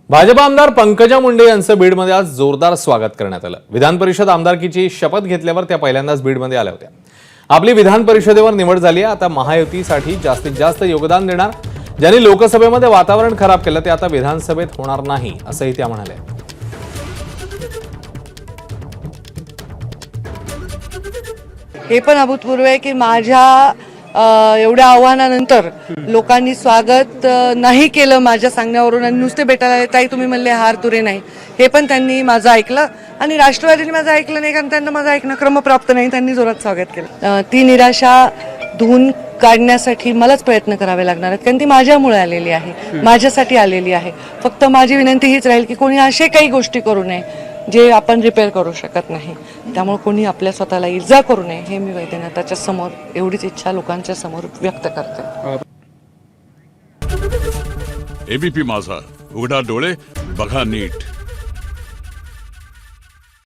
भाजप आमदार पंकजा मुंडे यांचं बीडमध्ये आज जोरदार स्वागत करण्यात आलं। विधान परिषद आमदारकीची शपथ घेतल्यावर त्या पहिल्यांदाच बीडमध्ये आल्या होत्या। आपली विधान परिषदेवर निवड झाली आहे। आता महायुतीसाठी जास्तीत जास्त योगदान देणार। ज्यांनी लोकसभेमध्ये वातावरण खराब केलं ते आता विधानसभेत होणार नाही असंही त्या म्हणाल्या। हे पण अभूतपूर्व आहे की माझ्या एवढ्या आव्हानानंतर लोकांनी स्वागत नाही केलं माझ्या सांगण्यावरून आणि नुसते भेटायला ताई तुम्ही म्हणले हार तुरे नाही, हे पण त्यांनी माझं ऐकलं आणि राष्ट्रवादीने माझं ऐकलं नाही कारण त्यांना माझं ऐकणं क्रमप्राप्त नाही। त्यांनी जोरात स्वागत केलं। ती निराशा धुवून काढण्यासाठी मलाच प्रयत्न करावे लागणार आहेत कारण ती माझ्यामुळे आलेली आहे, माझ्यासाठी आलेली आहे। फक्त माझी विनंती हीच राहील की कोणी असे काही गोष्टी करू नये जे आपण रिपेअर करू शकत नाही। त्यामुळे कोणी आपल्या स्वतःला इजा करू नये हे मी वैद्यनाथाच्या समोर एवढीच इच्छा लोकांच्या समोर व्यक्त करते। एबीपी माझा, उघडा डोळे बघा नीट।